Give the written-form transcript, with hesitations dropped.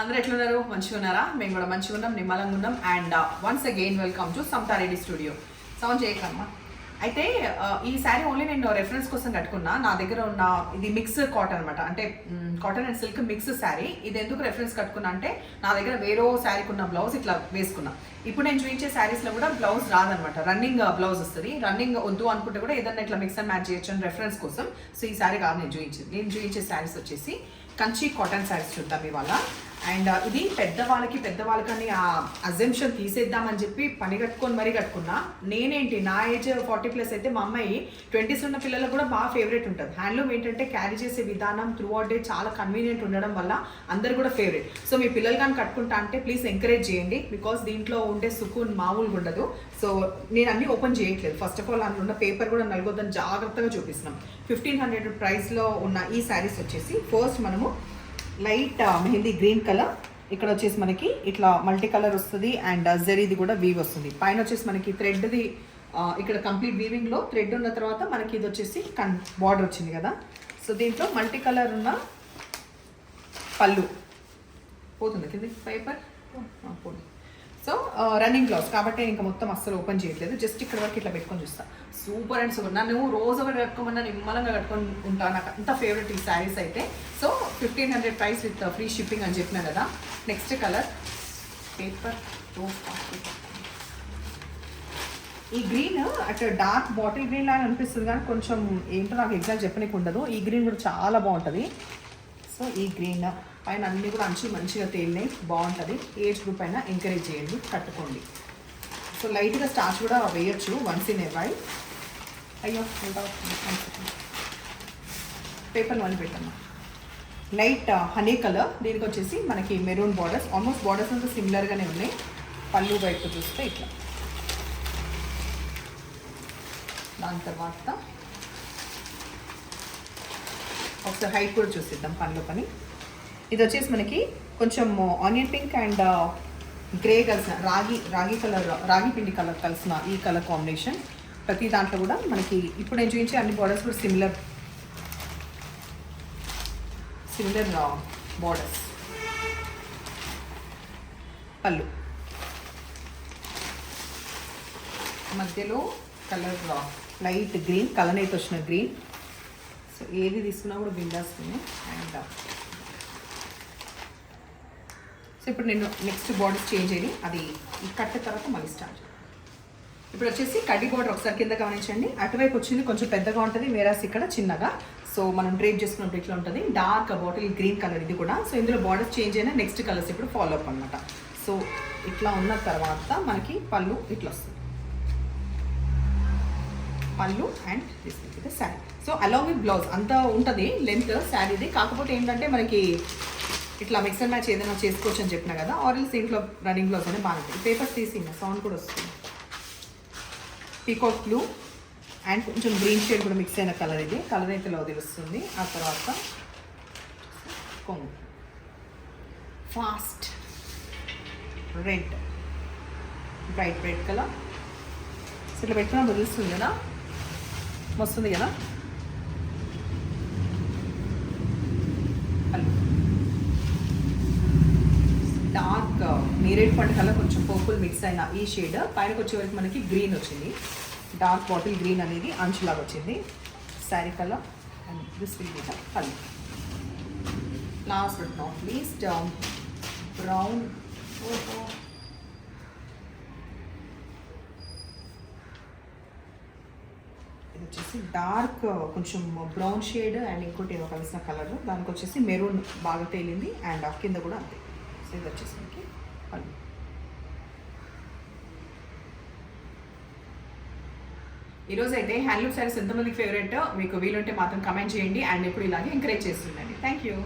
అందరూ ఎట్లున్నారు? మంచిగా ఉన్నారా? మేము కూడా మంచిగా ఉన్నాం, నిమ్మలంగా ఉన్నాం. And once again welcome to Samatha Reddy studio. Sound చేయకమ్మా. అయితే ఈ శారీ ఓన్లీ నేను రెఫరెన్స్ కోసం కట్టుకున్నా. నా దగ్గర ఉన్న ఇది మిక్స్ కాటన్ అనమాట, అంటే cotton and silk mix sari. ఇది ఎందుకు రెఫరెన్స్ కట్టుకున్నా అంటే నా దగ్గర వేరే శారీకి ఉన్న బ్లౌజ్ ఇట్లా వేసుకున్నా. ఇప్పుడు నేను చూపించే శారీస్లో కూడా బ్లౌజ్ రాదనమాట, రన్నింగ్ బ్లౌజ్ వస్తుంది. రన్నింగ్ వద్దు అనుకుంటే కూడా ఏదన్నా ఇట్లా మిక్స్ అండ్ మ్యాచ్ చేయొచ్చు అని రెఫరెన్స్ కోసం. సో ఈ శారీ కాదు నేను చూపించే శారీస్ వచ్చేసి కంచి కాటన్ శారీస్ చూద్దాం ఇవాళ. అండ్ ఇది పెద్దవాళ్ళకని ఆ అజంప్షన్ తీసేద్దామని చెప్పి పని కట్టుకొని మరీ కట్టుకున్నా. నేనేంటి నా ఏజ్ 40+ అయితే మా అమ్మాయి 20s ఉన్న పిల్లలకు కూడా బాగా ఫేవరెట్ ఉంటుంది. హ్యాండ్లూమ్ ఏంటంటే క్యారీ చేసే విధానం త్రూ అవుట్ డే చాలా కన్వీనియంట్ ఉండడం వల్ల అందరు కూడా ఫేవరెట్. సో మీ పిల్లలు కానీ కట్టుకుంటా అంటే ప్లీజ్ ఎంకరేజ్ చేయండి, బికాస్ దీంట్లో ఉండే సుకూన్ మామూలుగా ఉండదు. సో నేను అన్నీ ఓపెన్ చేయట్లేదు. ఫస్ట్ ఆఫ్ ఆల్ అందులో ఉన్న పేపర్ కూడా నలగొద్దని జాగ్రత్తగా చూపిస్తున్నాం. 1500 ప్రైస్లో ఉన్న ఈ శారీస్ వచ్చేసి ఫస్ట్ మనము లైట్ మెహందీ గ్రీన్ కలర్, ఇక్కడ వచ్చేసి మనకి ఇట్లా మల్టీ కలర్ వస్తుంది అండ్ జరీది కూడా వీవ్ వస్తుంది. పైన వచ్చేసి మనకి థ్రెడ్ది ఇక్కడ కంప్లీట్ వీవింగ్లో థ్రెడ్ ఉన్న తర్వాత మనకి ఇది వచ్చేసి బార్డర్ వచ్చింది కదా. సో దీంట్లో మల్టీ కలర్ ఉన్న పళ్ళు పోతుంది కింద పేపర్ పోతుంది. సో రన్నింగ్ బ్లౌజ్ కాబట్టి నేను ఇంకా మొత్తం అస్సలు ఓపెన్ చేయట్లేదు, జస్ట్ ఇక్కడ వరకు ఇట్లా పెట్టుకొని చూస్తాను. Super and super. నన్ను రోజు ఒకటి కట్టుకోమన్నా నిమ్మలంగా కట్టుకొని ఉంటాను. నాకు అంత ఫేవరెట్ ఈ శారీస్ అయితే. So 1500 price with free shipping అని చెప్పినా కదా. నెక్స్ట్ కలర్ పేపర్ ఈ గ్రీన్ అట్లా డార్క్ బాటిల్ గ్రీన్ లాగా అనిపిస్తుంది కానీ కొంచెం ఏంటో నాకు ఎగ్జాక్ట్ చెప్పనీకి ఉండదు. ఈ గ్రీన్ కూడా చాలా బాగుంటుంది. సో ఈ గ్రీన్ పైన అన్నీ కూడా మంచిగా తేలినాయి, బాగుంటుంది. ఏజ్ గ్రూప్ అయినా ఎంకరేజ్ చేయండి, కట్టుకోండి. సో లైట్గా స్టార్చ్ కూడా వేయచ్చు వన్స్ ఇన్ ఏ వైల్. అయ్యో పేపర్ వన్ పెట్టమ్మా. లైట్ హనీ కలర్, దీనికి వచ్చేసి మనకి మెరూన్ బార్డర్స్, ఆల్మోస్ట్ బార్డర్స్ అంతా సిమిలర్గానే ఉన్నాయి. పళ్ళు బయటకు చూస్తే ఇట్లా. దాని తర్వాత ఒకసారి హైట్ కూడా చూసిద్దాం పనిలో పని. ఇది వచ్చేసి మనకి కొంచెం ఆనియన్ పింక్ అండ్ గ్రే కలిసిన రాగి కలర్, రాగి పిండి కలర్ కలిసిన ఈ కలర్ కాంబినేషన్. ప్రతి దాంట్లో కూడా మనకి ఇప్పుడు నేను చూపించే అన్ని బార్డర్స్ కూడా సిమిలర్ బార్డర్స్. పళ్ళు మధ్యలో కలర్ లైట్ గ్రీన్, కలర్ అయితే వచ్చిన గ్రీన్. సో ఏది తీసుకున్నా కూడా బిందాస్తుంది. అండ్ సో ఇప్పుడు నేను నెక్స్ట్ బార్డర్స్ చేంజ్ అయ్యి అది ఈ కట్ట తర్వాత మళ్ళీ స్టార్ట్. ఇప్పుడు వచ్చేసి కడ్డీ బార్డర్ ఒకసారి కింద గమనించండి. అటువైపు వచ్చింది కొంచెం పెద్దగా ఉంటుంది, వేరేస్ ఇక్కడ చిన్నగా. సో మనం డ్రేప్ చేసుకున్నప్పుడు ఇట్లా ఉంటుంది. డార్క్ బాటిల్ గ్రీన్ కలర్ ఇది కూడా. సో ఇందులో బార్డర్స్ చేంజ్ అయినా నెక్స్ట్ కలర్స్ ఇప్పుడు ఫాలో అప్ అనమాట. సో ఇట్లా ఉన్న తర్వాత మనకి పళ్ళు ఇట్లా వస్తుంది. పళ్ళు and this sari. So along with blouse అంతా ఉంటుంది లెంత్ శారీది. కాకపోతే ఏంటంటే మనకి ఇట్లా మిక్స్ అండ్ మ్యాచ్ ఏదైనా చేసుకోవచ్చు అని చెప్పినా కదా. ఆరెల్స్ ఇంట్లో రన్నింగ్ బ్లౌజ్ అనేది బాగుంటుంది. పేపర్స్ తీసి సౌండ్ కూడా వస్తుంది. పీకాక్ బ్లూ అండ్ కొంచెం గ్రీన్ షేడ్ కూడా మిక్స్ అయిన కలర్ ఇది. కలర్ అయితే లో తెలుస్తుంది. ఆ తర్వాత కొంగు fast red, bright red colour. So ఇట్లా పెట్టుకున్నా వదులుస్తుంది కదా, వస్తుంది కదా. డార్క్ నేరేడ్ పండు కలర్ కొంచెం పర్పుల్ మిక్స్ అయిన ఈ షేడ్. పైనకి వచ్చే వరకు మనకి గ్రీన్ వచ్చింది, డార్క్ బాటిల్ గ్రీన్ అనేది అంచులాగా వచ్చింది. Sari colour and this will be the colour. Last but not least brown. ఇది వచ్చేసి డార్క్ కొంచెం బ్రౌన్ షేడ్ అండ్ ఇంకోటి ఏదో కలిసిన కలర్. దానికి వచ్చేసి మెరూన్ బాగా తేలింది అండ్ కింద కూడా అంతే. సో ఇది వచ్చేసి మనకి పళ్ళు. ఈరోజు అయితే హ్యాండ్లూమ్ శారీస్ ఎంతమందికి ఫేవరెట్ మీకు వీలుంటే మాత్రం కమెంట్ చేయండి. అండ్ ఇప్పుడు ఇలాగే ఎంకరేజ్ చేస్తుండండి. Thank you.